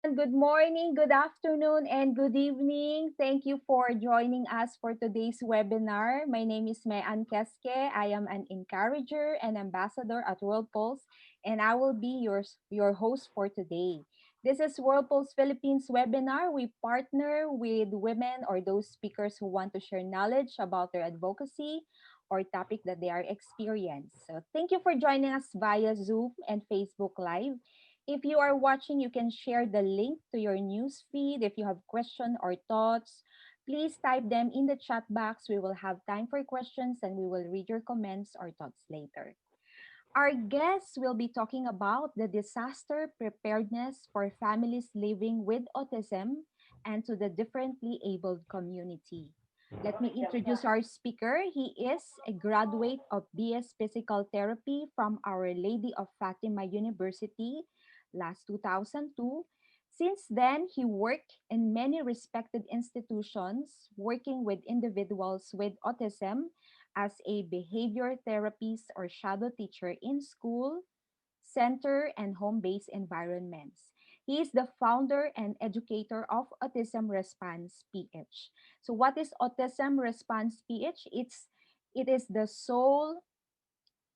Good morning, good afternoon, and good evening. Thank you for joining us for today's webinar. My name is Mayan Keske. I am an encourager and ambassador at World Pulse, and I will be your host for today. This is World Pulse Philippines webinar. We partner with women or those speakers who want to share knowledge about their advocacy or topic that they are experiencing. So thank you for joining us via Zoom and Facebook Live. If you are watching, you can share the link to your news feed. If you have questions or thoughts, please type them in the chat box. We will have time for questions and we will read your comments or thoughts later. Our guests will be talking about the disaster preparedness for families living with autism and to the differently abled community. Let me introduce our speaker. He is a graduate of BS Physical Therapy from Our Lady of Fatima University last 2002. Since then, he worked in many respected institutions working with individuals with autism as a behavior therapist or shadow teacher in school, center, and home based environments. He is the founder and educator of Autism Response PH. So, what is Autism Response PH? It is the sole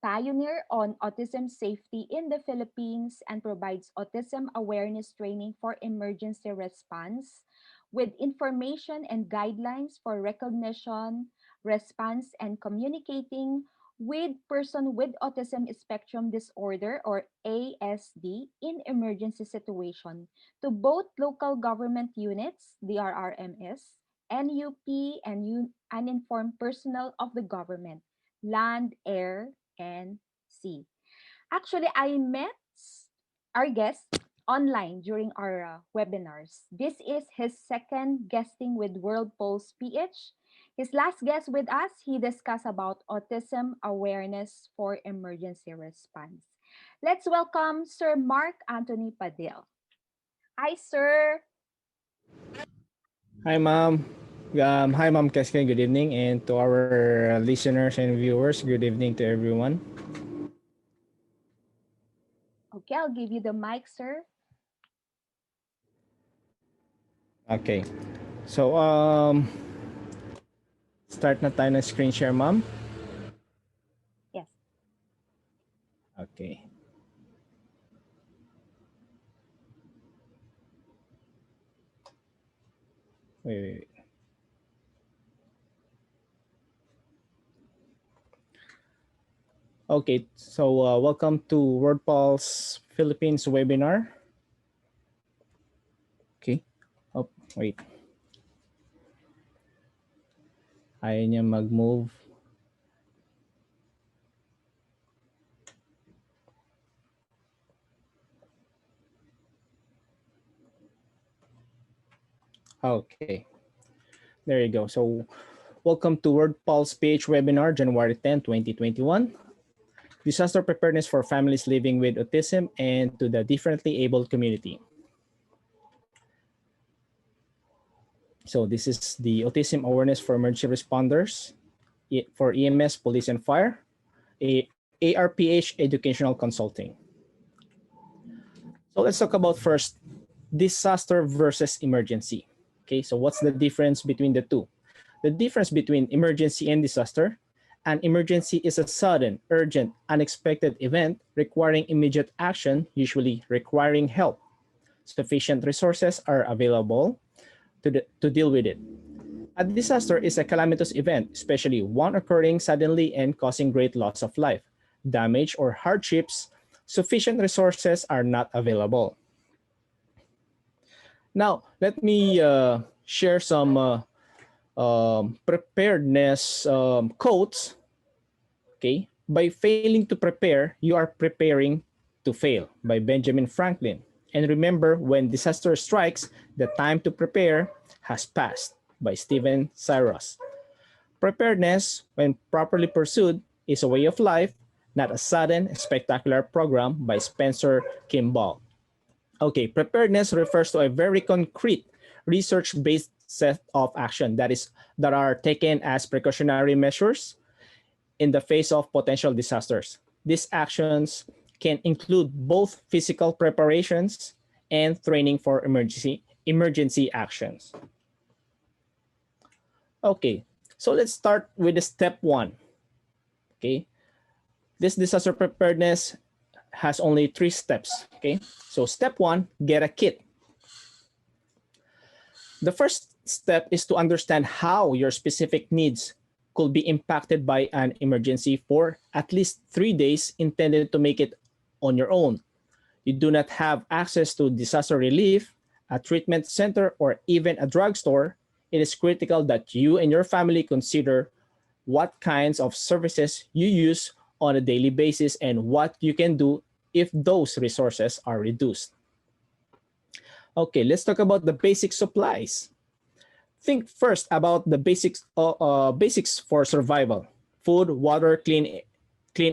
pioneer on autism safety in the Philippines and provides autism awareness training for emergency response with information and guidelines for recognition, response, and communicating with person with autism spectrum disorder or ASD in emergency situation to both local government units, DRRMS, NUP, and uninformed personnel of the government, land, air, and sea. Actually, I met our guest online during our webinars. This is his second guesting with World Pulse PH. His last guest with us, he discussed about autism awareness for emergency response. Let's welcome Sir Mark Anthony Padil. Hi, sir. Hi, Ma'am. Hi, Ma'am Keske. Good evening. And to our listeners and viewers, good evening to everyone. Okay, I'll give you the mic, sir. Okay. So, start na tayo ng screen share, Ma'am. Yes. Okay. Wait. Okay, so welcome to World Pulse Philippines webinar. Okay. Oh, wait. Ayaw niya mag-move. Okay. There you go. So, welcome to World Pulse PH webinar, January 10, 2021. Disaster preparedness for families living with autism and to the differently abled community. So this is the Autism Awareness for Emergency Responders for EMS, Police and Fire, ARPH Educational Consulting. So let's talk about first disaster versus emergency. Okay, so what's the difference between the two? The difference between emergency and disaster: an emergency is a sudden, urgent, unexpected event requiring immediate action, usually requiring help. Sufficient resources are available to deal with it. A disaster is a calamitous event, especially one occurring suddenly and causing great loss of life, damage, or hardships. Sufficient resources are not available. Now, let me share some preparedness quotes. Okay, by failing to prepare, you are preparing to fail, by Benjamin Franklin. And remember, when disaster strikes, the time to prepare has passed, by Stephen Cyrus. Preparedness, when properly pursued, is a way of life, not a sudden, spectacular program, by Spencer Kimball. Okay, preparedness refers to a very concrete, research-based set of action that are taken as precautionary measures in the face of potential disasters. These actions can include both physical preparations and training for emergency actions. Okay, so let's start with the step one. Okay, this disaster preparedness has only 3 steps. Okay, so step one, get a kit. The first step is to understand how your specific needs could be impacted by an emergency for at least 3 days intended to make it on your own. You do not have access to disaster relief, a treatment center, or even a drugstore. It is critical that you and your family consider what kinds of services you use on a daily basis and what you can do if those resources are reduced. Okay, let's talk about the basic supplies. Think first about the basics for survival: food, water, clean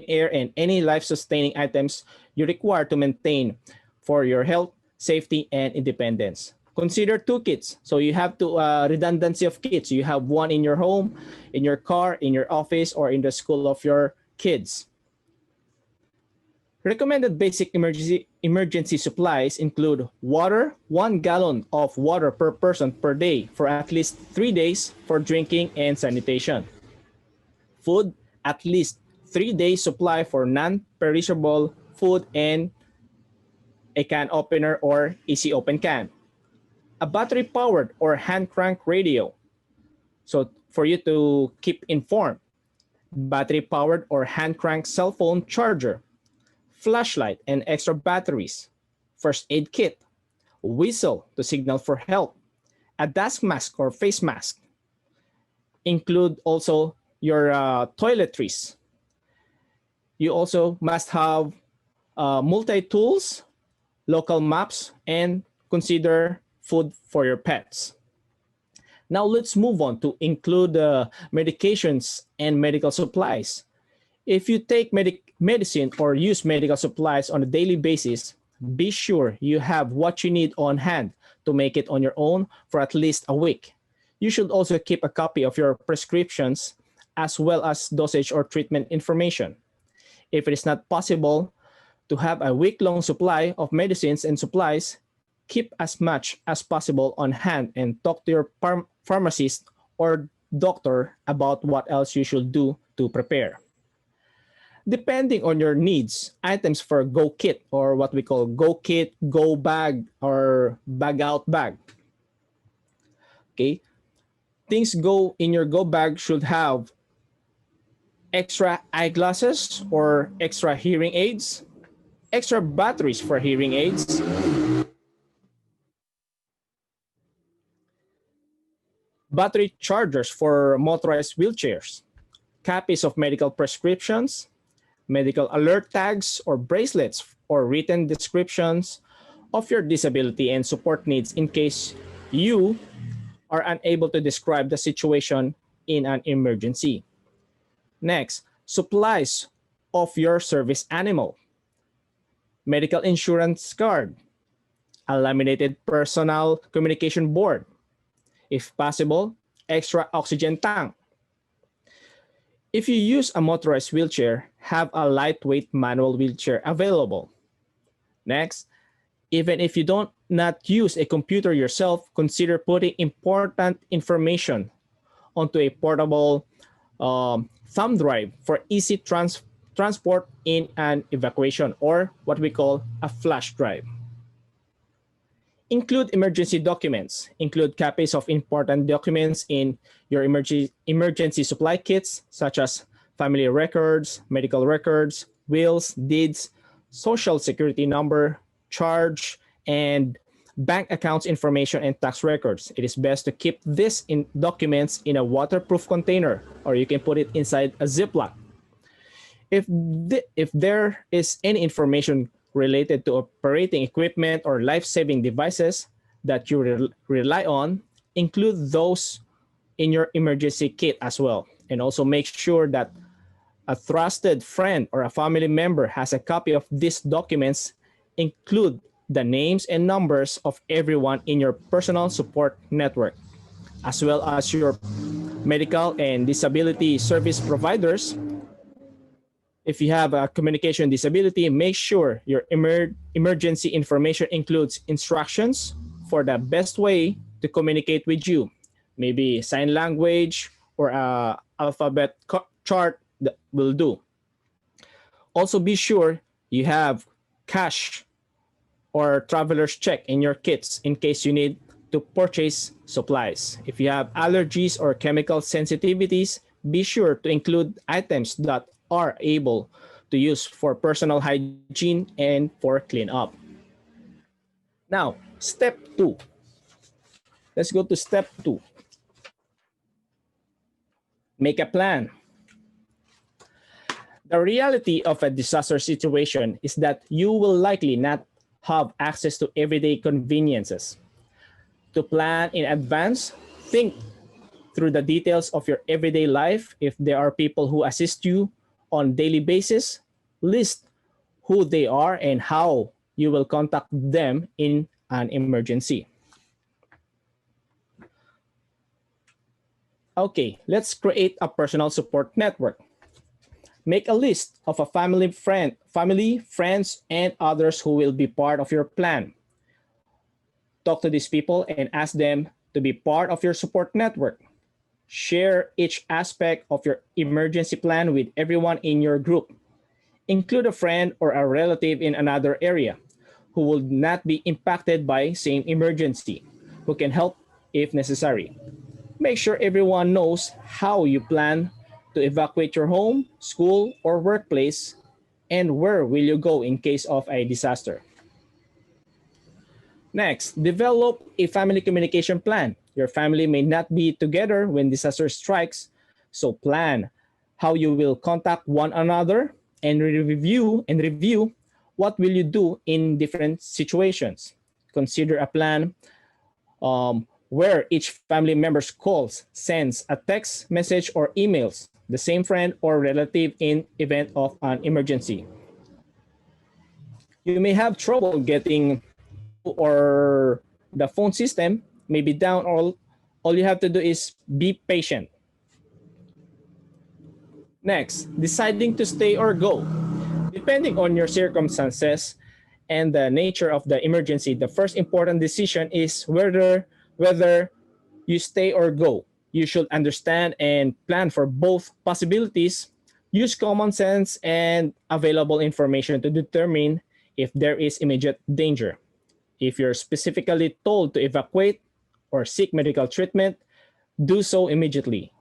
air, and any life-sustaining items you require to maintain for your health, safety, and independence. Consider 2 kits. So you have redundancy of kits. You have one in your home, in your car, in your office, or in the school of your kids. Recommended basic emergency supplies include water, 1 gallon of water per person per day for at least 3 days for drinking and sanitation. Food, at least 3 days supply for non-perishable food and a can opener or easy open can. A battery-powered or hand-crank radio, so for you to keep informed. Battery-powered or hand-crank cell phone charger. Flashlight and extra batteries. First aid kit. Whistle to signal for help. A dust mask or face mask. Include also your toiletries. You also must have multi-tools, local maps, and consider food for your pets. Now let's move on to include medications and medical supplies. If you take medicine or use medical supplies on a daily basis, be sure you have what you need on hand to make it on your own for at least a week. You should also keep a copy of your prescriptions as well as dosage or treatment information. If it is not possible to have a week-long supply of medicines and supplies, keep as much as possible on hand and talk to your pharmacist or doctor about what else you should do to prepare. Depending on your needs, items for Go Kit, or what we call Go Kit, Go Bag, or Bag Out Bag. Okay, things go in your Go Bag should have extra eyeglasses or extra hearing aids, extra batteries for hearing aids, battery chargers for motorized wheelchairs, copies of medical prescriptions, medical alert tags or bracelets, or written descriptions of your disability and support needs in case you are unable to describe the situation in an emergency. Next, supplies of your service animal, medical insurance card, a laminated personal communication board, if possible, extra oxygen tank. If you use a motorized wheelchair, have a lightweight manual wheelchair available. Next, even if you don't not use a computer yourself, consider putting important information onto a portable thumb drive for easy transport in an evacuation, or what we call a flash drive. Include emergency documents. Include copies of important documents in your emergency supply kits, such as family records, medical records, wills, deeds, social security number, charge, and bank accounts information and tax records. It is best to keep these documents in a waterproof container, or you can put it inside a Ziploc. If there is any information related to operating equipment or life-saving devices that you rely on, include those in your emergency kit as well. And also make sure that a trusted friend or a family member has a copy of these documents. Include the names and numbers of everyone in your personal support network, as well as your medical and disability service providers. If you have a communication disability, make sure your emergency information includes instructions for the best way to communicate with you. Maybe sign language or a alphabet chart that will do. Also be sure you have cash or traveler's check in your kits in case you need to purchase supplies. If you have allergies or chemical sensitivities, be sure to include items that are able to use for personal hygiene and for cleanup. Now, step two. Let's go to step two. Make a plan. The reality of a disaster situation is that you will likely not have access to everyday conveniences. To plan in advance, think through the details of your everyday life. If there are people who assist you on daily basis, list who they are and how you will contact them in an emergency. Okay, let's create a personal support network. Make a list of a family, friends, and others who will be part of your plan. Talk to these people and ask them to be part of your support network. Share each aspect of your emergency plan with everyone in your group. Include a friend or a relative in another area who will not be impacted by same emergency, who can help if necessary. Make sure everyone knows how you plan to evacuate your home, school, or workplace, and where will you go in case of a disaster. Next, develop a family communication plan. Your family may not be together when disaster strikes, so plan how you will contact one another and review what will you do in different situations. Consider a plan where each family member's calls, sends a text message or emails the same friend or relative in event of an emergency. You may have trouble getting through or the phone system may be down. All you have to do is be patient. Next, deciding to stay or go. Depending on your circumstances and the nature of the emergency, the first important decision is whether you stay or go. You should understand and plan for both possibilities. Use common sense and available information to determine if there is immediate danger. If you're specifically told to evacuate or seek medical treatment, do so immediately.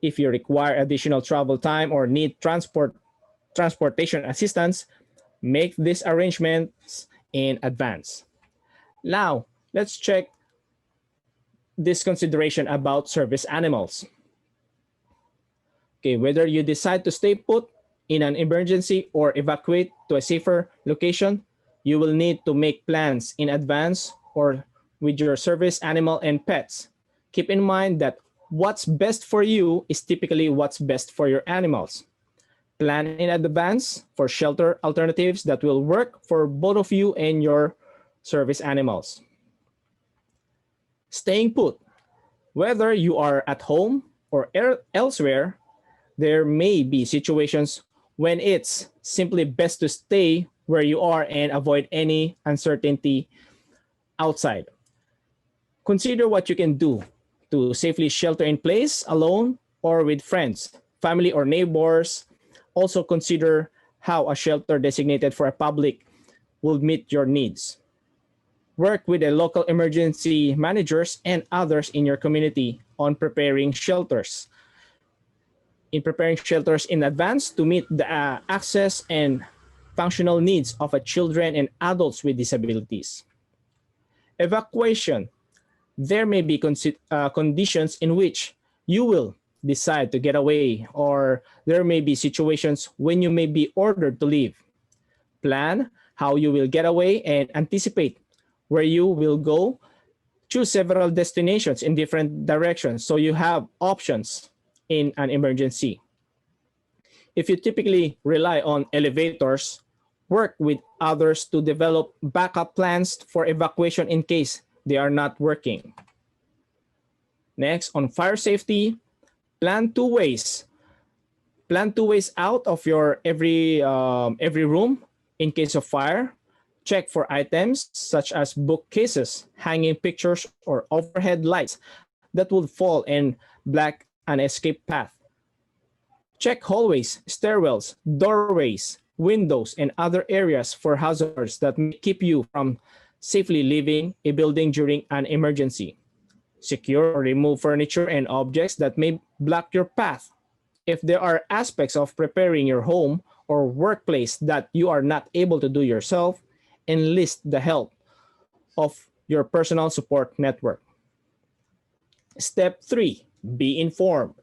If you require additional travel time or need transportation assistance, make these arrangements in advance. Now, let's check this consideration about service animals. Okay, whether you decide to stay put in an emergency or evacuate to a safer location, you will need to make plans in advance or with your service animal and pets. Keep in mind that what's best for you is typically what's best for your animals. Plan in advance for shelter alternatives that will work for both of you and your service animals. Staying put. Whether you are at home or elsewhere, there may be situations when it's simply best to stay where you are and avoid any uncertainty outside. Consider what you can do to safely shelter in place alone or with friends, family, or neighbors. Also consider how a shelter designated for a public will meet your needs. Work with the local emergency managers and others in your community on preparing shelters. In preparing shelters in advance to meet the access and functional needs of children and adults with disabilities. Evacuation. There may be conditions in which you will decide to get away, or there may be situations when you may be ordered to leave. Plan how you will get away and anticipate where you will go. Choose several destinations in different directions so you have options in an emergency. If you typically rely on elevators, work with others to develop backup plans for evacuation in case they are not working. Next, on fire safety, plan two ways Plan 2 ways out of your every room in case of fire. Check for items such as bookcases, hanging pictures, or overhead lights that would fall and block an escape path. Check hallways, stairwells, doorways, windows, and other areas for hazards that may keep you from safely leaving a building during an emergency. Secure or remove furniture and objects that may block your path. If there are aspects of preparing your home or workplace that you are not able to do yourself, enlist the help of your personal support network. Step 3, be informed.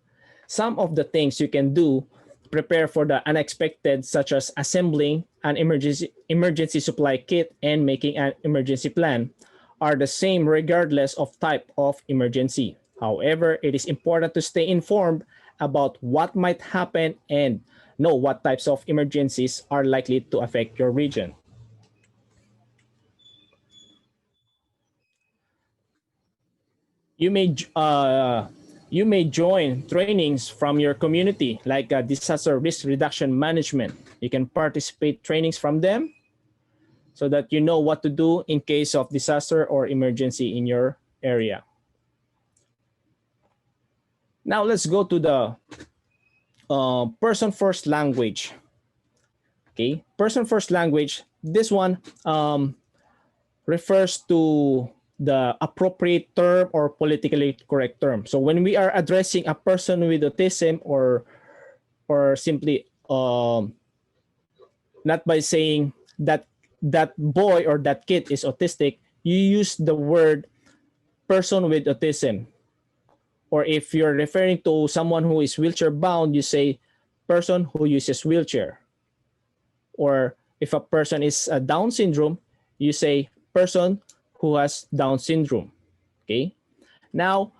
Some of the things you can do prepare for the unexpected, such as assembling an emergency supply kit and making an emergency plan, are the same regardless of type of emergency. However, it is important to stay informed about what might happen and know what types of emergencies are likely to affect your region. You may you may join trainings from your community like disaster risk reduction management. You can participate trainings from them so that you know what to do in case of disaster or emergency in your area. Now let's go to the person first language. Okay, person first language. This one refers to the appropriate term or politically correct term. So when we are addressing a person with autism, or simply not by saying that that boy or that kid is autistic, you use the word person with autism. Or if you're referring to someone who is wheelchair bound, you say person who uses wheelchair. Or if a person is Down syndrome, you say person who has Down syndrome. Okay. Now,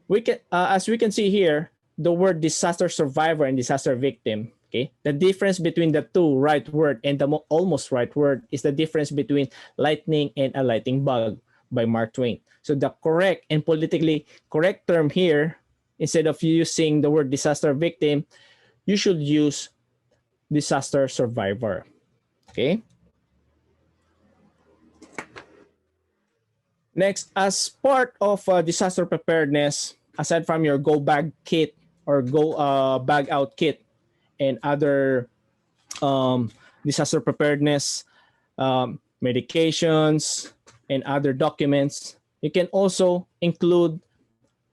we can, as we can see here, the word disaster survivor and disaster victim. Okay. The difference between the two right word and the almost right word is the difference between lightning and a lightning bug by Mark Twain. So the correct and politically correct term here, instead of using the word disaster victim, you should use disaster survivor. Okay. Next, as part of disaster preparedness, aside from your go bag kit or go bag out kit and other disaster preparedness medications and other documents, you can also include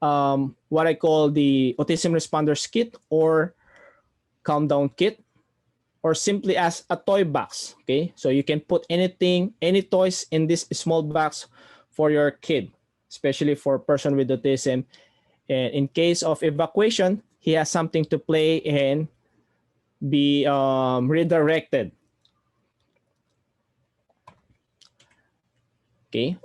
what I call the autism responders kit or calm down kit, or simply as a toy box. Okay, so you can put anything, any toys in this small box for your kid, especially for a person with autism. And in case of evacuation, he has something to play and be redirected. Okay.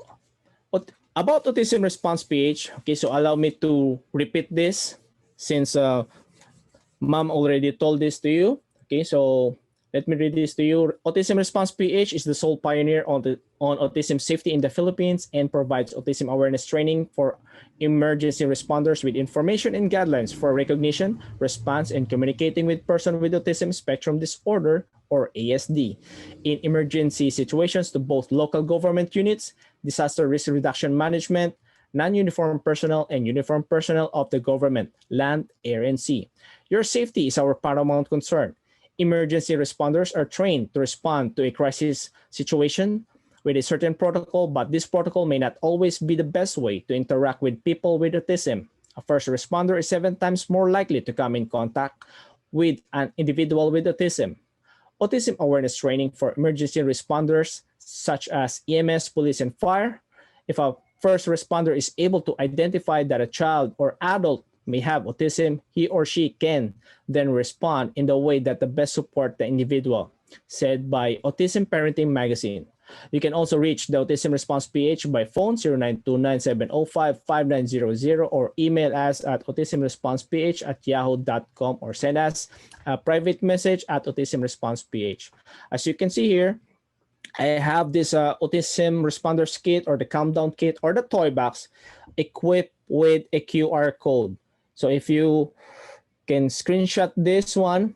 About autism response PH, okay, so allow me to repeat this since mom already told this to you. Okay, so let me read this to you. Autism Response PH is the sole pioneer on autism safety in the Philippines and provides autism awareness training for emergency responders with information and guidelines for recognition, response, and communicating with person with autism spectrum disorder or ASD in emergency situations to both local government units, disaster risk reduction management, non-uniformed personnel, and uniformed personnel of the government, land, air, and sea. Your safety is our paramount concern. Emergency responders are trained to respond to a crisis situation with a certain protocol, but this protocol may not always be the best way to interact with people with autism. A first responder is 7 times more likely to come in contact with an individual with autism. Autism awareness training for emergency responders, such as EMS, police, and fire. If a first responder is able to identify that a child or adult may have autism, he or she can then respond in the way that the best support the individual, said by Autism Parenting Magazine. You can also reach the Autism Response PH by phone 0929-705-5900 or email us at autismresponseph@yahoo.com or send us a private message at autismresponseph. As you can see here, I have this autism responders kit or the calm down kit or the toy box equipped with a QR code. So if you can screenshot this one,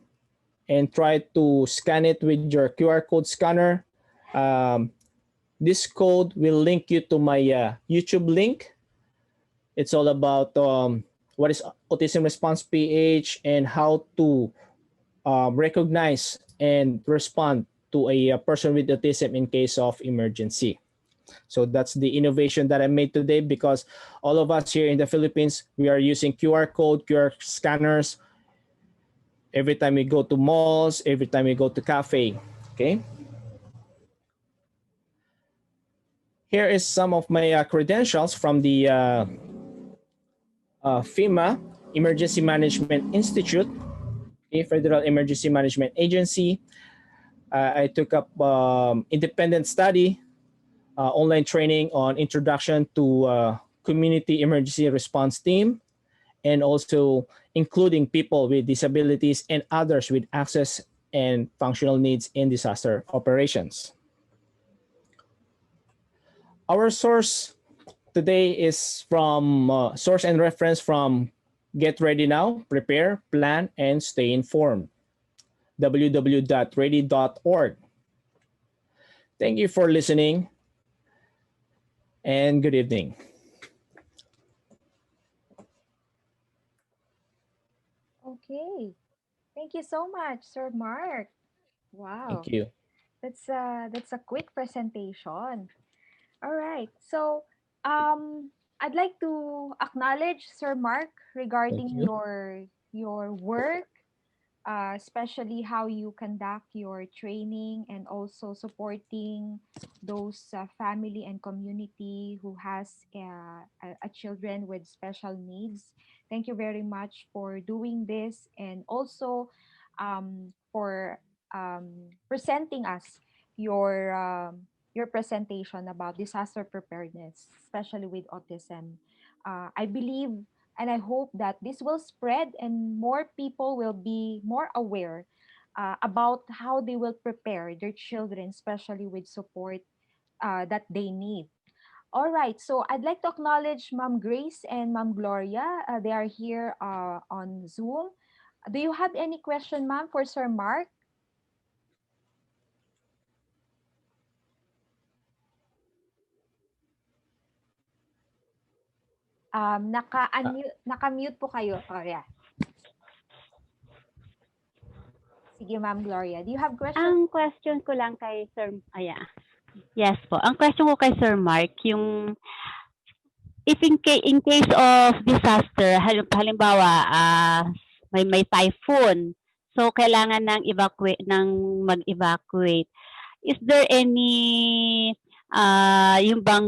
and try to scan it with your QR code scanner. This code will link you to my YouTube link. It's all about what is Autism Response PH and how to recognize and respond to a person with autism in case of emergency. So that's the innovation that I made today, because all of us here in the Philippines, we are using QR code, QR scanners every time we go to malls, every time we go to cafe. Okay. Here is some of my credentials from the FEMA, Emergency Management Institute, a Federal Emergency Management Agency. I took up independent study, online training on introduction to community emergency response team, and also including people with disabilities and others with access and functional needs in disaster operations. Our source today is from source and reference from Get Ready Now, Prepare, Plan, and Stay Informed, www.ready.org. Thank you for listening, and good evening. Okay. Thank you so much, Sir Mark. Thank Wow. you. That's a quick presentation. All right. So, I'd like to acknowledge Sir Mark Thank regarding you. your work, especially how you conduct your training and also supporting those family and community who has a children with special needs. Thank you very much for doing this, and also for presenting us your your presentation about disaster preparedness, especially with autism. I believe and I hope that this will spread and more people will be more aware about how they will prepare their children, especially with support that they need. All right, so I'd like to acknowledge Ma'am Grace and Ma'am Gloria. They are here on Zoom. Do you have any question, Ma'am, for Sir Mark? Naka-mute po kayo. Oh, yeah. Sige, Ma'am Gloria. Do you have question? Ang question ko lang kay Sir, yes po. Ang question ko kay Sir Mark, yung if in case of disaster, halimbawa, may typhoon, so kailangan mag-evacuate. Is there any yung bang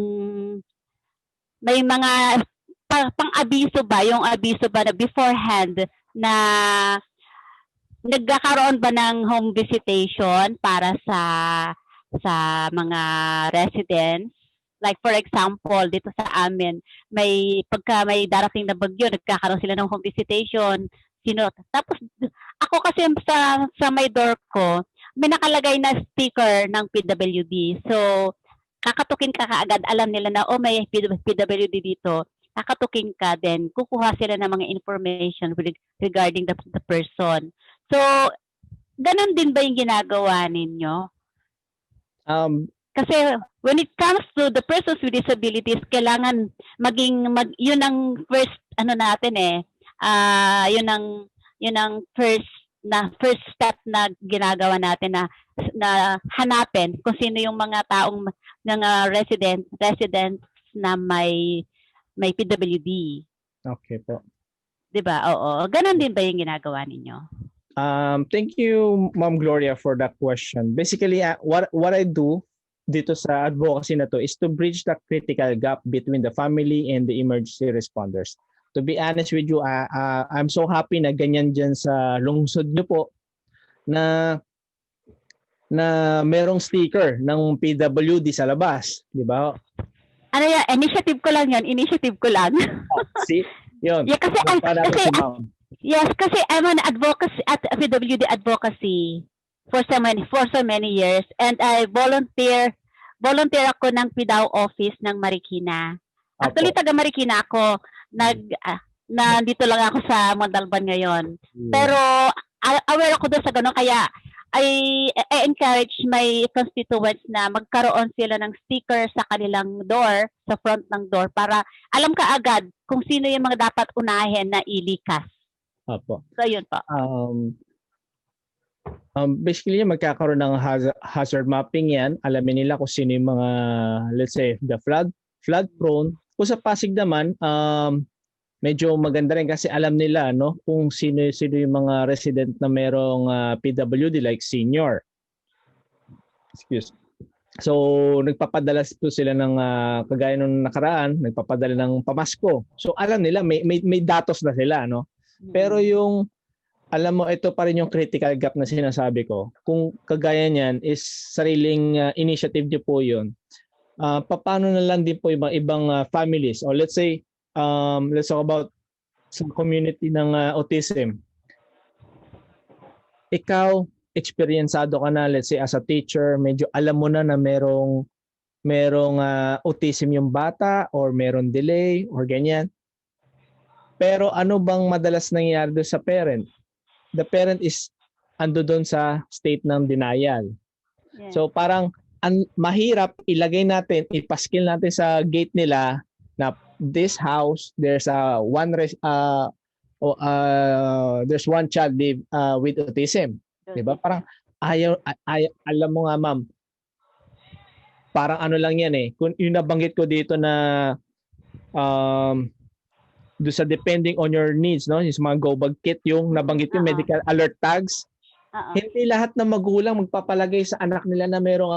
may mga pang-abiso ba, yung abiso ba na beforehand na nagkakaroon ba ng home visitation para sa mga residents? Like for example, dito sa amin, pagka may darating na bagyo, nagkakaroon sila ng home visitation. Tapos ako kasi sa my door ko, may nakalagay na sticker ng PWD. So kakatukin ka kaagad, alam nila na may PWD dito. Kakatukin ka, then kukuha sila ng mga information regarding the person. So, ganun din ba yung ginagawa ninyo? Kasi when it comes to the persons with disabilities, kailangan yun ang first natin yun ang first step na ginagawa natin na hanapin kung sino yung mga taong residents na may PWD. Okay po. 'Di ba? Oo. Ganun din ba yung ginagawa ninyo? Thank you, Ma'am Gloria, for that question. Basically, what I do dito sa advocacy na to is to bridge the critical gap between the family and the emergency responders. To be honest with you, I'm so happy na ganyan dyan sa lungsod nyo po na merong sticker ng PWD sa labas, di ba? Ano yan? Initiative ko lang yan. See? Yun. Yeah, kasi yes, kasi I'm an advocacy at PWD advocacy for so many years, and I volunteer ako ng PDAO office ng Marikina. Actually, taga Marikina ako. Nandito lang ako sa Montalban ngayon. Pero aware ako doon sa ganun. Kaya, I encourage my constituents na magkaroon sila ng sticker sa kanilang door, sa front ng door, para alam ka agad kung sino yung mga dapat unahin na ilikas. Opo. So, yun po. Basically, magkakaroon ng hazard mapping yan. Alamin nila kung sino yung mga, let's say, the flood prone. Kung sa Pasig naman, medyo maganda rin kasi alam nila no kung sino yung mga resident na merong PWD like senior. Excuse. So nagpapadala po sila ng kagaya nung nakaraan, nagpapadala ng pamasko. So alam nila may datos na sila no. Pero yung alam mo ito pa rin yung critical gap na sinasabi ko. Kung kagaya niyan is sariling initiative niyo po 'yon. Paano na lang din po ibang families or let's say let's talk about sa community ng autism. Ikaw, eksperyensado ka na, let's say as a teacher, medyo alam mo na merong autism yung bata or merong delay or ganyan. Pero ano bang madalas nangyayari doon sa parent? The parent is ando doon sa state ng denial. Yeah. So parang mahirap ilagay natin, ipaskil natin sa gate nila na this house there's there's one child with autism, 'di ba? Parang alam mo nga ma'am, parang ano lang 'yan eh. Kung yung nabanggit ko dito na do sa depending on your needs, no? Yung mga go bag kit, yung nabanggit yung medical alert tags. Hindi lahat ng magulang magpapalagay sa anak nila na merong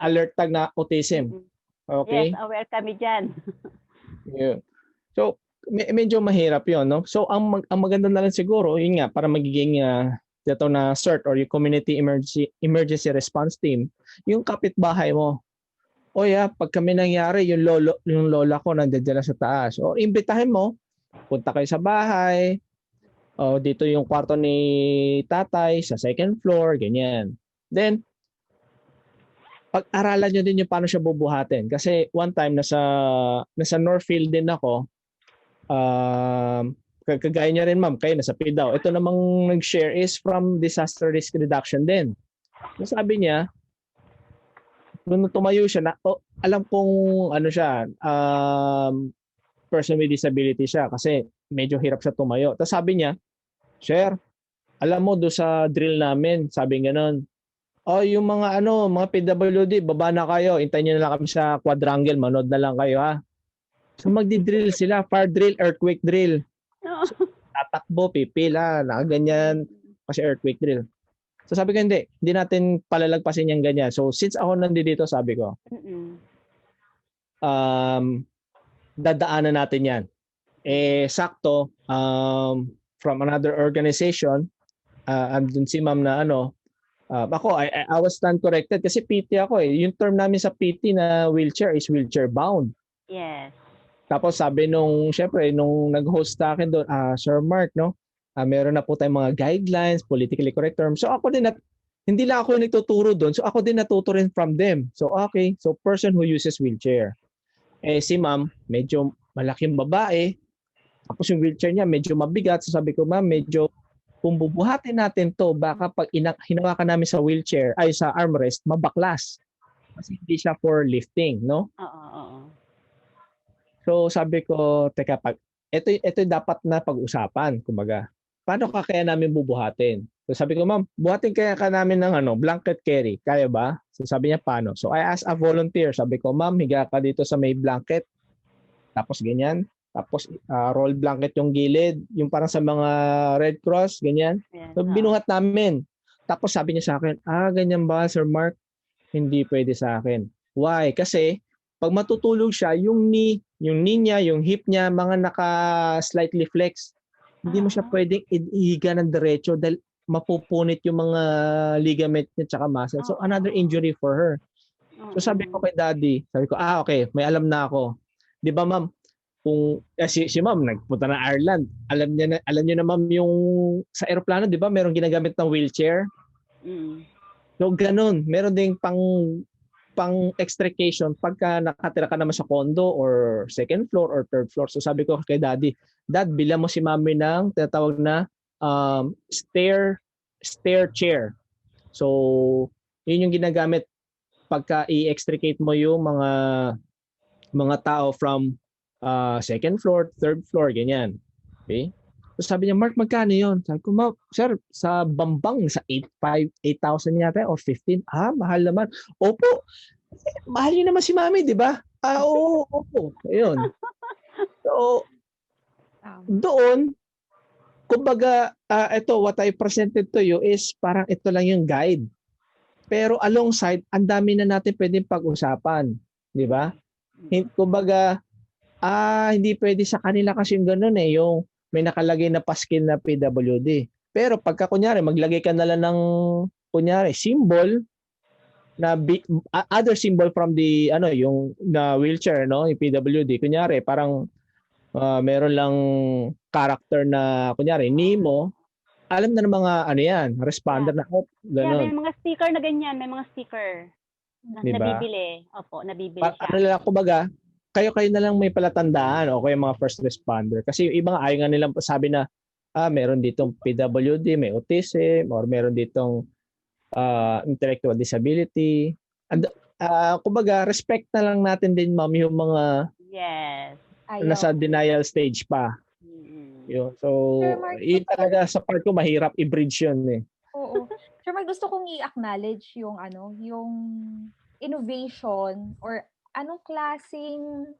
alert tag na autism. Okay? Yes, aware kami dyan. Yeah. So, medyo mahirap yon no? So, ang maganda na lang siguro, yun nga, para magiging ito na CERT or yung Community Emergency Response Team, yung kapitbahay mo. O pag kami nangyari, yung lola ko nandiyan sa taas. O, imbitahin mo, punta kayo sa bahay, o dito yung kwarto ni tatay, sa second floor, ganyan. Then, pag-aralan nyo din yung paano siya bubuhatin. Kasi one time, nasa Northfield din ako, kagaya niya rin ma'am, kayo nasa PIDAW. Ito namang nag-share is from disaster risk reduction din. Sabi niya, nung tumayo siya, alam kong ano siya, person with disability siya kasi medyo hirap siya tumayo. Tapos sabi niya, Sir, alam mo do sa drill namin, sabi gano'n, yung mga mga PWD, baba na kayo. Hintayin niyo na lang kami sa quadrangle, manood na lang kayo ha. So magdi-drill sila, fire drill, earthquake drill. So, tatakbo, pipila, nakaganyan kasi earthquake drill. So sabi ko hindi natin palalagpasin yung ganyan. So since ako nandito, sabi ko, dadaanan natin yan. Sakto, from another organization, andun si ma'am na ako, I was stand corrected kasi PT ako eh. Yung term namin sa PT na wheelchair is wheelchair bound. Yes. Tapos sabi syempre, nung nag-host sa akin doon, Sir Mark, no? Meron na po tayong mga guidelines, politically correct terms. So ako din, hindi lang ako yung nagtuturo doon. So ako din natuto rin from them. So okay, so person who uses wheelchair. Si ma'am, medyo malaking babae. Tapos yung wheelchair niya medyo mabigat. So sabi ko, ma'am, medyo kung bubuhatin natin to, baka pag hinawakan namin sa wheelchair, sa armrest, mabaklas. Kasi hindi siya for lifting, no? Oo. So sabi ko, teka, ito dapat na pag-usapan, kumbaga. Paano kaya namin bubuhatin? So sabi ko, ma'am, buhatin kaya namin ng blanket carry. Kaya ba? So sabi niya, paano? So I asked a volunteer. Sabi ko, ma'am, higa ka dito sa may blanket. Tapos ganyan. Tapos roll blanket yung gilid, yung parang sa mga Red Cross, ganyan. So binuhat namin. Tapos sabi niya sa akin, ganyan ba, Sir Mark? Hindi pwede sa akin. Why? Kasi pag matutulog siya, yung knee niya, yung hip niya, mga naka-slightly flex. Hindi mo siya pwedeng ihiga ng diretso dahil mapupunit yung mga ligament niya tsaka muscle. So another injury for her. So sabi ko kay Daddy, okay, may alam na ako. 'Di ba, ma'am? Kung si ma'am nagpunta na Ireland, alam niyo na ma'am yung sa eroplano, 'di ba, merong ginagamit ng wheelchair. So ganun, meron ding pang extrication pagka nakatira ka naman sa condo or second floor or third floor. So sabi ko kay Daddy, Dad, bilang mo si Mami ng tinatawag na stair chair. So, yun yung ginagamit pagka i-extricate mo yung mga tao from second floor, third floor, ganyan. Okay? So sabi niya, Mark, magkano yun? Sabi ko, sir, sa Bambang, sa 8,000 yata or 15. Mahal naman. Opo, mahal niyo naman si Mami, di ba? Oo, opo. Ayun. So, doon, kumbaga, ito, what I presented to you is parang ito lang yung guide. Pero alongside, ang dami na natin pwedeng pag-usapan. Di ba? Kumbaga, hindi pwede sa kanila kasi yung ganun yung may nakalagay na paskin na PWD. Pero pagka kunyari, maglagay ka na lang ng kunyari, symbol na other symbol from the yung na wheelchair, no, yung PWD. Kunyari, parang meron lang character na kunyari Nemo, alam na ng mga yan, responder na may ganun. mga sticker na ganyan, may mga sticker na Diba? nabibili. Opo, nabibili siya. Lang, kumbaga, kayo na lang may palatandaan o kayo mga first responder. Kasi yung iba nga, ayaw nga nilang sabi na, meron ditong PWD, may autism, or meron ditong intellectual disability. And, kumbaga, respect na lang natin din, ma'am, yung mga nasa denial stage pa. Yun. So, yun talaga sa part ko, mahirap i-bridge yun Oo. Sir Mark, gusto kong i-acknowledge yung yung innovation or anong klaseng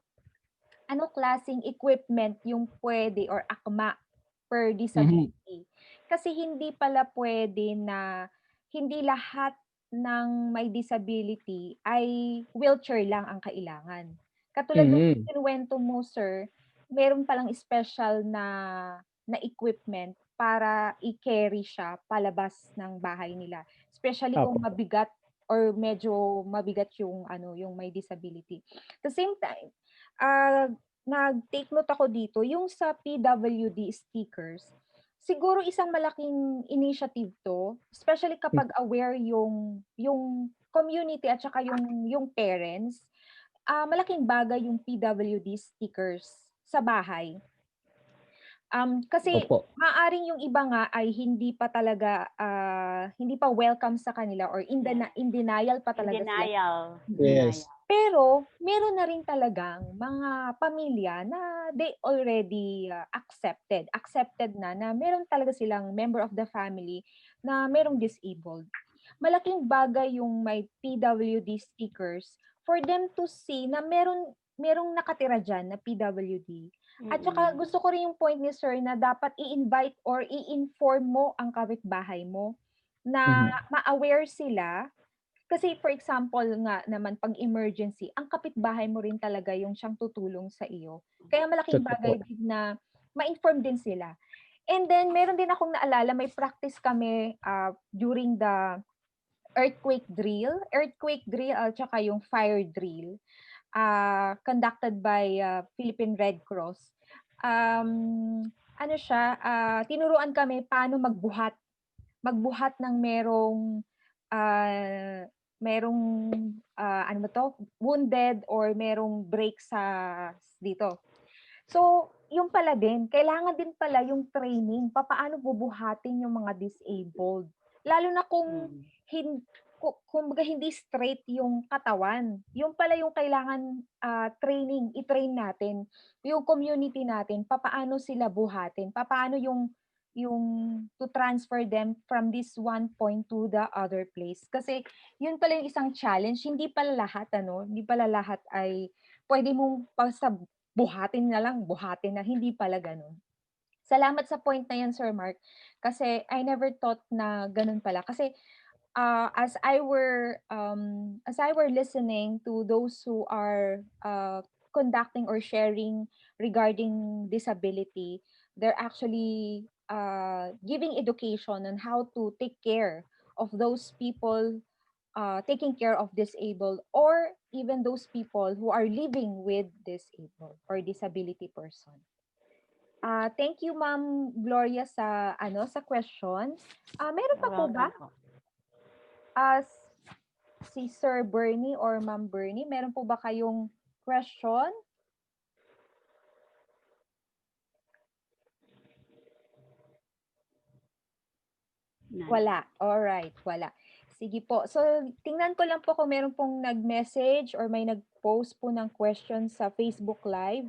equipment yung pwede or akma per disability. Kasi hindi pala pwede na hindi lahat ng may disability ay wheelchair lang ang kailangan. Katulad ng kinuwento mo, sir, meron palang special na equipment para i-carry siya palabas ng bahay nila. Especially kung mabigat or medyo mabigat yung yung may disability. At the same time, nag-take note ako dito, yung sa PWD stickers, siguro isang malaking initiative to, especially kapag aware yung community at saka yung parents, malaking bagay yung PWD stickers sa bahay. Kasi maaring yung iba nga ay hindi pa talaga hindi pa welcome sa kanila or in denial pa talaga sila. Yes. Pero meron na rin talagang mga pamilya na they already accepted na meron talaga silang member of the family na merong disabled. Malaking bagay yung may PWD stickers for them to see na merong nakatira dyan na PWD. At saka gusto ko rin yung point ni sir na dapat i-invite or i-inform mo ang kapitbahay mo na ma-aware sila. Kasi for example nga naman pag emergency, ang kapitbahay mo rin talaga yung siyang tutulong sa iyo. Kaya malaking bagay din na ma-inform din sila. And then meron din akong naalala, may practice kami during the earthquake drill at saka yung fire drill conducted by Philippine Red Cross. Tinuruan kami paano magbuhat ng merong wounded or merong break dito. So, yung pala din, kailangan din pala yung training paano bubuhatin yung mga disabled. Lalo na kung kumbaga hindi straight yung katawan. Yung pala yung kailangan training, i-train natin yung community natin, paano sila buhatin, paano yung to transfer them from this one point to the other place. Kasi yun pala yung isang challenge, hindi pala lahat ay pwede mong buhatin na, hindi pala ganun. Salamat sa point na yan, Sir Mark. Kasi I never thought na ganun pala. Kasi as I were listening to those who are conducting or sharing regarding disability, they're actually giving education on how to take care of those people taking care of disabled or even those people who are living with disabled or disability person. Thank you, Ma'am Gloria sa question. Meron pa po ba? Si Sir Bernie or Ma'am Bernie, meron po ba kayong question? Wala. Alright, wala. Sige po. So, tingnan ko lang po kung meron pong nag-message or may nag-post po ng question sa Facebook Live.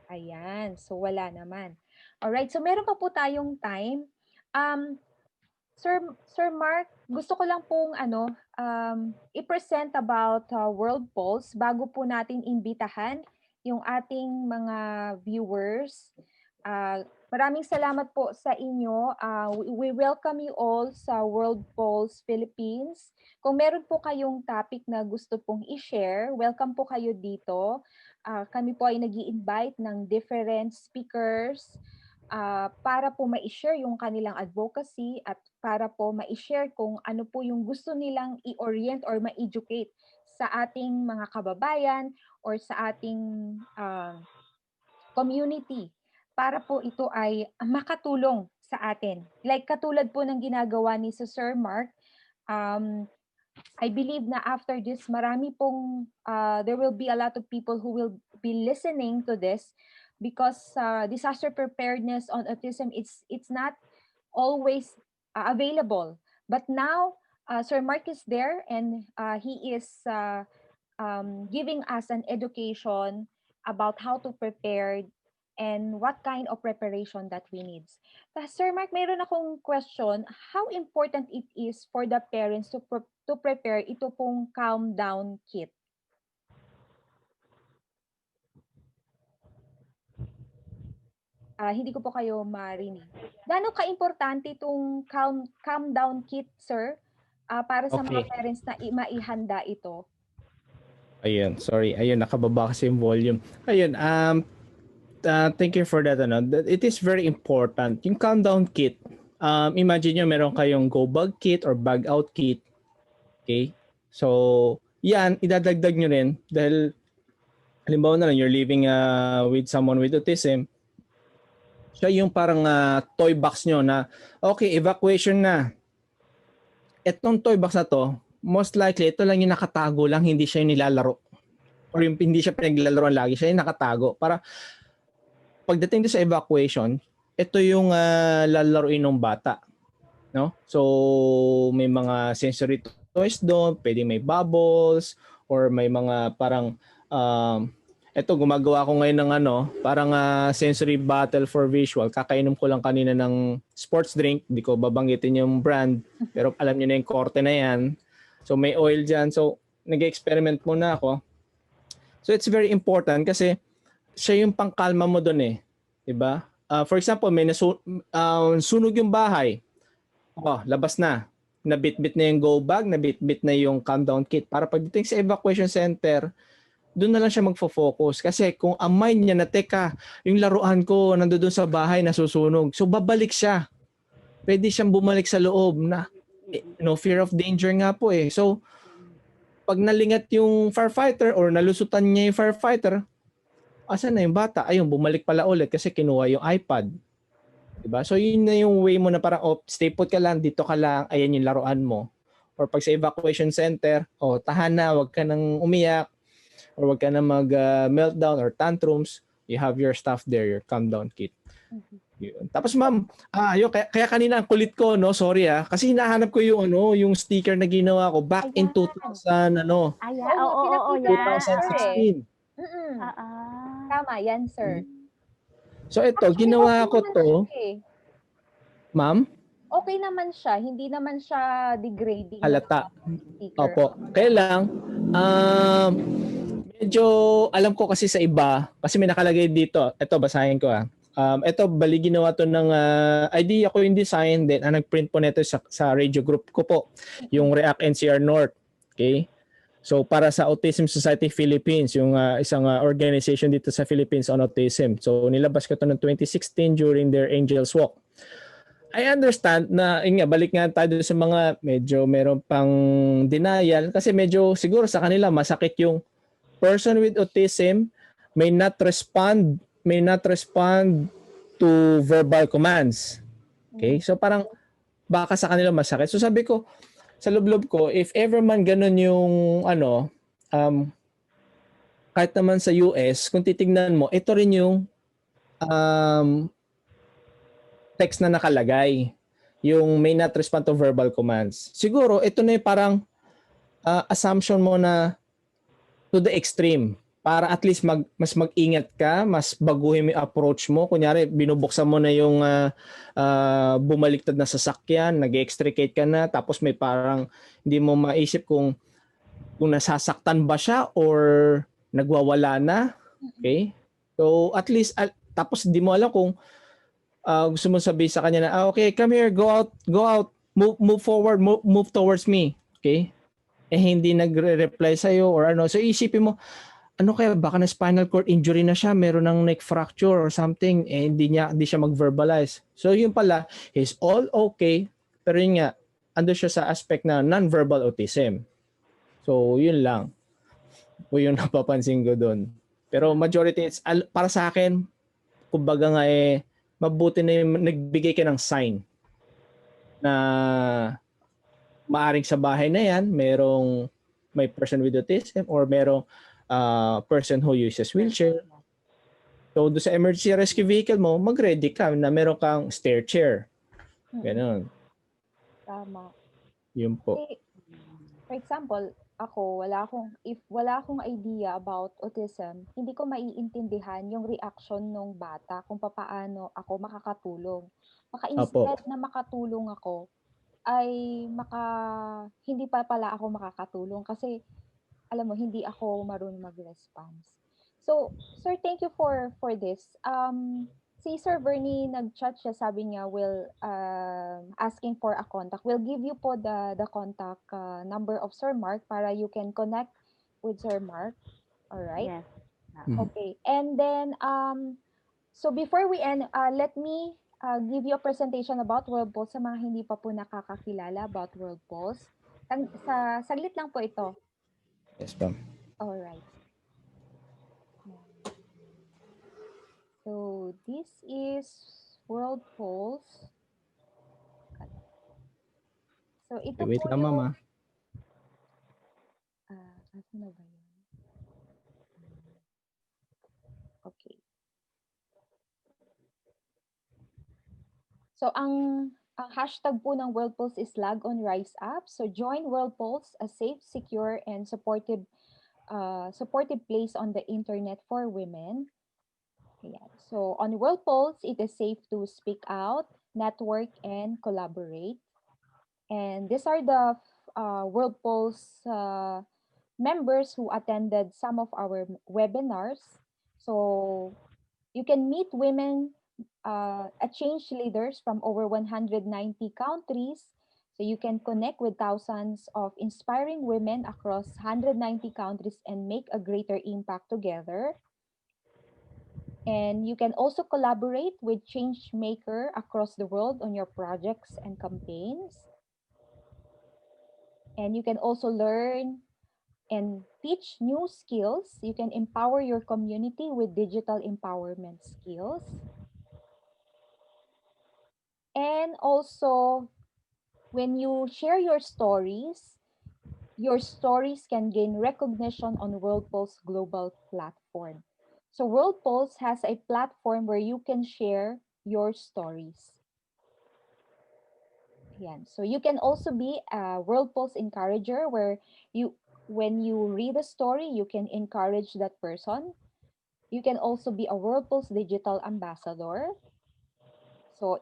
Ayan. So, wala naman. Alright. So, meron pa po tayong time. Um, Sir Mark, gusto ko lang pong i-present about World Pulse bago po natin imbitahan yung ating mga viewers. Maraming salamat po sa inyo. We welcome you all sa World Pulse Philippines. Kung meron po kayong topic na gusto pong i-share, welcome po kayo dito. Kami po ay nag-i-invite ng different speakers para po ma-share yung kanilang advocacy at para po ma-share kung ano po yung gusto nilang i-orient or ma-educate sa ating mga kababayan or sa ating community para po ito ay makatulong sa atin. Like katulad po ng ginagawa ni Sir Mark, I believe na after this, marami pong, there will be a lot of people who will be listening to this because disaster preparedness on autism, it's not always available. But now, Sir Mark is there and he is giving us an education about how to prepare and what kind of preparation that we need. Sir Mark, mayroon akong question. How important it is for the parents to prepare ito pong calm down kit? Hindi ko po kayo marinig. Gaano ka-importante itong calm down kit, sir, para sa mga Okay. parents na maihanda ito? Ayun, sorry. Ayun, nakababa kasi yung volume. Ayun, thank you for that. It is very important. Yung countdown kit, imagine nyo meron kayong go bag kit or bag out kit. Okay? So, yan, idadagdag nyo rin dahil halimbawa na lang, you're living with someone with autism, siya yung parang toy box nyo na, okay, evacuation na. Etong toy box na to, most likely, ito lang yung nakatago lang, hindi siya yung nilalaro. Or yung, hindi siya pinaglalaroan lagi, siya yung nakatago. Para pagdating sa evacuation, ito yung lalaroin ng bata. No? So, may mga sensory toys doon, pwede may bubbles, or may mga parang ito, gumagawa ko ngayon ng parang sensory battle for visual. Kakainom ko lang kanina ng sports drink. Hindi ko babanggitin yung brand. Pero alam niyo na yung korte na yan. So may oil dyan. So nag-experiment muna ako. So it's very important kasi siya yung pangkalma mo doon eh. Diba? For example, may sunog yung bahay. Labas na. Nabitbit na yung go bag, nabitbit na yung calm down kit. Para pagdating sa evacuation center, doon na lang siya magfo-focus. Kasi kung ang mind niya na, teka, yung laruan ko nandoon sa bahay nasusunog. So babalik siya. Pwede siyang bumalik sa loob na no fear of danger nga po eh. So pag nalingat yung firefighter or nalusutan niya yung firefighter, asan na yung bata? Ayun, bumalik pala ulit kasi kinuha yung iPad. Diba? So yun na yung way mo na parang, stay put ka lang, dito ka lang, ayan yung laruan mo. Or pag sa evacuation center, tahan na, wag ka nang umiyak, or wag ka na mag-meltdown or tantrums, you have your stuff there, your calm down kit. Yun. Tapos ma'am, kaya kanina ang kulit ko, no, sorry kasi hinahanap ko yung yung sticker na ginawa ko back in 2000 2016. Tama yan, sir. So ito, Actually, ginawa ko naman to. siya eh. Ma'am? Okay naman siya, hindi naman siya degrading Halata. na sticker. Opo. Kaya lang, medyo alam ko kasi sa iba, kasi may nakalagay dito. Ito, basahin ko ito, bali ginawa to ng idea ko yung design, then nag-print po nito sa radio group ko po, yung React NCR North. Okay? So para sa Autism Society Philippines, yung isang organization dito sa Philippines on autism. So nilabas ko to noong 2016 during their Angels Walk. I understand na, balik nga tayo sa mga medyo meron pang denial kasi medyo siguro sa kanila masakit yung person with autism may not respond to verbal commands. Okay? So parang baka sa kanila masakit. So sabi ko, sa loob ko, if ever man ganun yung kahit naman sa US, kung titignan mo, ito rin yung text na nakalagay. yung may not respond to verbal commands. Siguro, ito na yung parang assumption mo na to the extreme para at least mas mag-ingat ka, mas baguhin mo yung approach mo. Kunyari, binubuksan mo na yung bumaliktad na sasakyan, nag-extricate ka na, tapos may parang hindi mo maisip kung nasasaktan ba siya or nagwawala na. Okay? So, at least, tapos hindi mo alam kung gusto mo sabihin sa kanya na, okay, come here, go out, move forward, move towards me. Okay? Hindi nagre-reply sa'yo or ano. So, isipin mo, ano kaya, baka na spinal cord injury na siya, meron ng neck fracture or something, hindi siya mag-verbalize. So, yun pala, he's all okay, pero yun nga, ando siya sa aspect na non-verbal autism. So, yun lang. O yung napapansin ko doon. Pero majority, para sa akin, kumbaga nga mabuti na yung nagbigay ka ng sign na maaring sa bahay na yan, may person with autism or merong person who uses wheelchair. So, doon sa emergency rescue vehicle mo, mag-ready ka na meron kang stair chair. Ganon. Tama. Yun po. Kasi, for example, ako, if wala akong idea about autism, hindi ko maiintindihan yung reaction ng bata kung paano ako makakatulong. Baka instead na makatulong ako, ay hindi pa pala ako makakatulong kasi alam mo, hindi ako marunong mag-response. So, sir, thank you for this. Si Sir Bernie nag-chat siya, sabi niya asking for a contact. We'll give you po the contact number of Sir Mark para you can connect with Sir Mark. All right? Yes. Okay. And then so before we end, let me give you a presentation about World Pulse sa mga hindi pa po nakakakilala about World Pulse. Saglit lang po ito. Yes, ma'am. All right. So this is World Pulse. So ito wait po lang, yung... mama. Asa na ba yun? Okay. So ang hashtag po ng World Pulse is Lag on Rise Up. So join World Pulse, a safe, secure, and supportive place on the internet for women. Ayan. So on World Pulse, it is safe to speak out, network, and collaborate. And these are the World Pulse members who attended some of our webinars. So you can meet women change leaders from over 190 countries. So you can connect with thousands of inspiring women across 190 countries and make a greater impact together. And you can also collaborate with change maker across the world on your projects and campaigns. And you can also learn and teach new skills. You can empower your community with digital empowerment skills. And also, when you share your stories can gain recognition on World Pulse global platform. So World Pulse has a platform where you can share your stories. Yan. So you can also be a World Pulse encourager where when you read a story, you can encourage that person. You can also be a World Pulse digital ambassador. So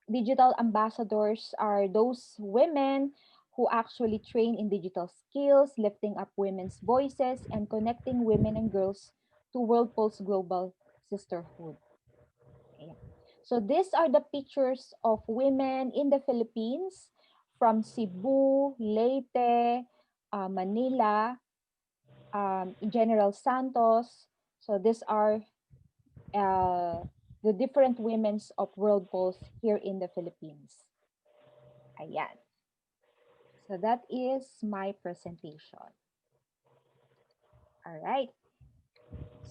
digital ambassadors are those women who actually train in digital skills, lifting up women's voices, and connecting women and girls to World Pulse Global Sisterhood. Ayan. So these are the pictures of women in the Philippines from Cebu, Leyte, Manila, General Santos. So these are the different women's of World Pulse here in the Philippines. Ayan. So that is my presentation. All right.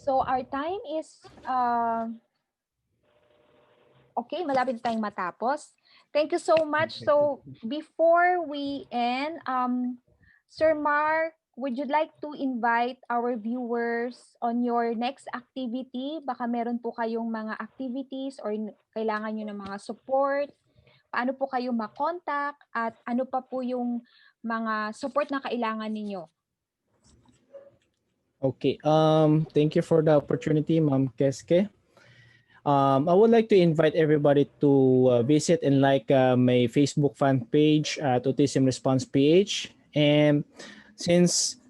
So our time is okay, malapit tayong matapos. Thank you so much. So before we end, Sir Mark, would you like to invite our viewers on your next activity? Baka meron po kayong mga activities or kailangan nyo ng mga support paano po kayo makontak at ano pa po yung mga support na kailangan ninyo? Okay. Thank you for the opportunity, Ma'am Keske. I would like to invite everybody to visit and like my Facebook fan page at Autism Response PH. And since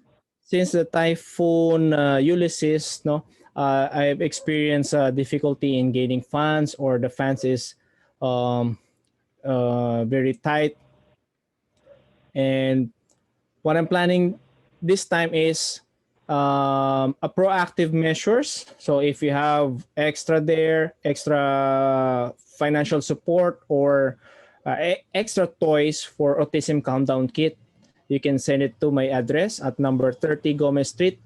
since the typhoon Ulysses, no, I've experienced difficulty in gaining funds, or the funds is um, very tight. And what I'm planning this time is a proactive measures. So if you have extra financial support, or extra toys for Autism Countdown Kit, you can send it to my address at number 30 Gomez Street,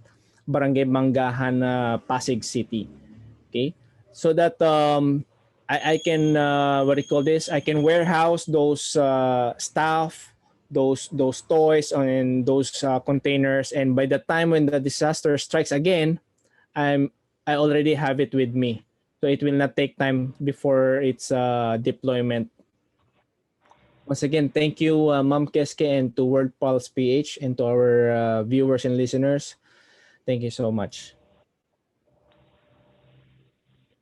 Barangay Manggahan, Pasig City. Okay, so that I can what do you call this? I can warehouse those stuff, those toys in those containers, and by the time when the disaster strikes again, I already have it with me, so it will not take time before its deployment. Once again, thank you, Ma'am Keske, and to World Pulse PH, and to our viewers and listeners. Thank you so much.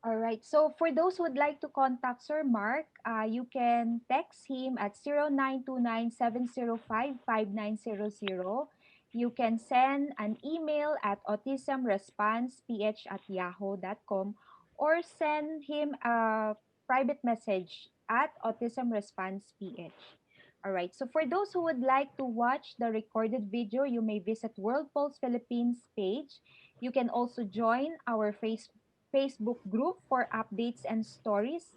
All right. So for those who would like to contact Sir Mark, you can text him at 0929-705-5900. You can send an email at autismresponseph@yahoo.com, or send him a private message at autismresponseph. All right. So for those who would like to watch the recorded video, you may visit World Pulse Philippines page. You can also join our Facebook group for updates and stories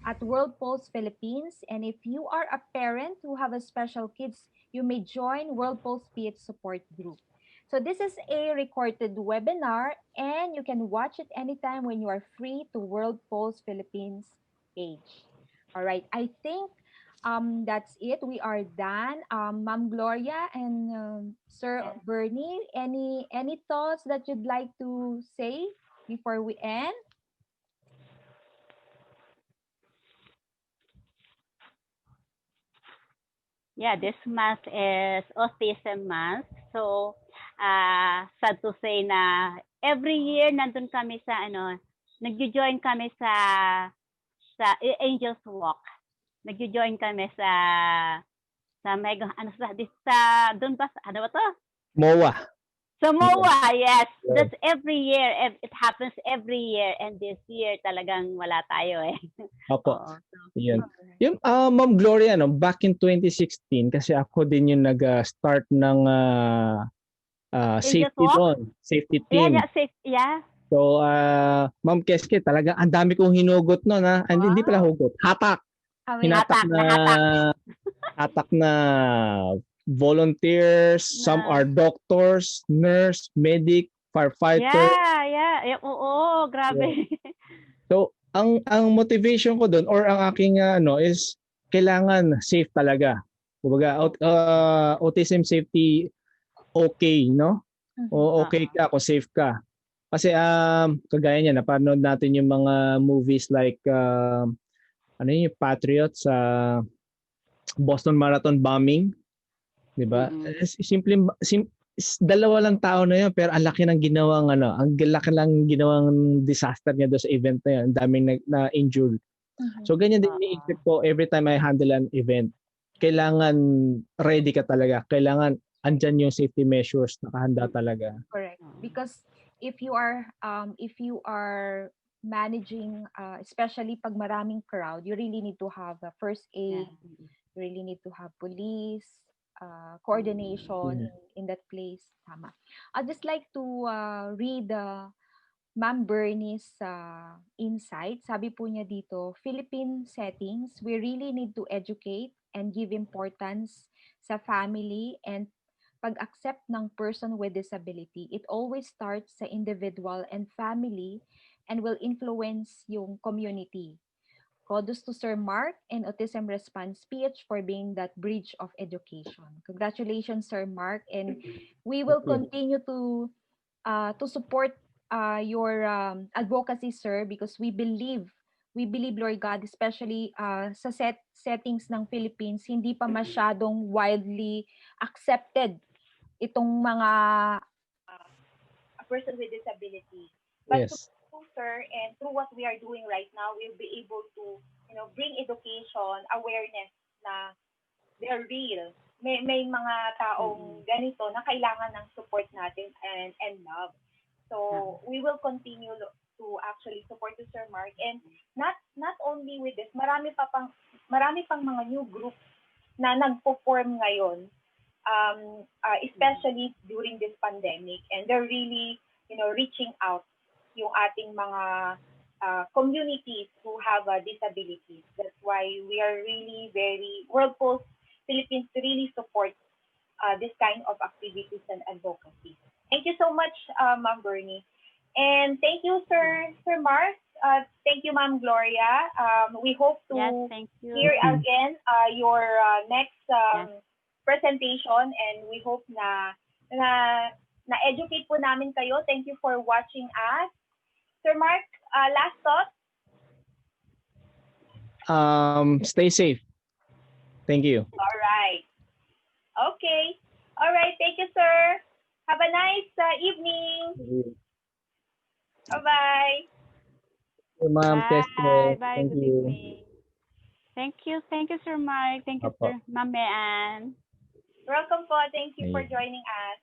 at World Pulse Philippines. And if you are a parent who have a special kids, you may join World Pulse PH support group. So this is a recorded webinar, and you can watch it anytime when you are free to World Pulse Philippines page. All right, I think that's it. We are done. Ma'am Gloria and Sir Yeah. Bernie, any thoughts that you'd like to say before we end? Yeah, this month is Autism Month. So, sad to say na every year nandun kami sa nagjo-join kami Angel's Walk. Nagjo-join kami sa mega sa doon ba ano ba to? MOA. Samoa, yes. Yeah. That's every year. It happens every year, and this year talagang wala tayo eh. Opo. Oo. Yun. Yung Ma'am Gloria, no, back in 2016, kasi ako din yung nag-start ng Angel's safety Walk? doon, safety Yeah, team. yeah, safe. Yeah. So, Ma'am Keske, talaga ang dami kong hinugot noon, ha. Hindi pala Wow. hugot, hatak. Amazing. Hinatak Hatak na na hatak. hatak na volunteers, some Na. are doctors, nurse, medic, firefighter. Yeah. Oo, Yeah. grabe. So, ang motivation ko doon, or ang aking is kailangan safe talaga. Kumbaga, autism safety, okay, no? O okay Oo. ka, kung safe ka. Kasi kagaya niya, napanood natin yung mga movies like ano yung Patriot sa Boston Marathon bombing, 'di ba? Mm-mm. Dalawa lang tao na yun, pero ang laki ng ginawang ang laki lang ginawang disaster niya doon sa event na yun. Ang daming na injured. Mhm. So ganyan din iniisip Oo. ko every time I handle an event. Kailangan ready ka talaga. Kailangan andyan yung safety measures, nakahanda talaga. Correct. Oo. Because if you are managing especially pag maraming crowd, you really need to have a first Yeah. aid, you really need to have police coordination Yeah. in that place. Tama. I'd just like to read Ma'am Bernie's insight. Sabi po niya dito, Philippine settings, we really need to educate and give importance sa family and pag-accept ng person with disability. It always starts sa individual and family and will influence yung community. Kudos to Sir Mark and Autism Response PH for being that bridge of education. Congratulations, Sir Mark, and we will Thank you. continue to support your advocacy, sir, because we believe we believe, Lord God, especially sa settings ng Philippines, hindi pa masyadong widely accepted itong mga a person with disability. But Yes. through sir, and through what we are doing right now, we'll be able to, bring education, awareness na they're real. May mga taong ganito na kailangan ng support natin and love. So we will continue to actually support the Sir Mark, and not only with this, marami pang mga new groups na nagpo-form ngayon, especially during this pandemic, and they're really reaching out yung ating mga communities who have disabilities. That's why we are really very World Pulse Philippines really support this kind of activities and advocacy. Thank you so much, Ma'am Bernie. And thank you, Sir Mars. Thank you, Ma'am Gloria. We hope to hear again your next presentation, and we hope na-educate po namin kayo. Thank you for watching us. Sir Mark, last thought? Stay safe. Thank you. All right. Okay. All right. Thank you, sir. Have a nice evening. Bye-bye. Ma'am, Bye. thank Good you. evening. Thank you, Sir Mark. Thank you, Sir Ma'am Ann. Welcome po. Thank you for joining us.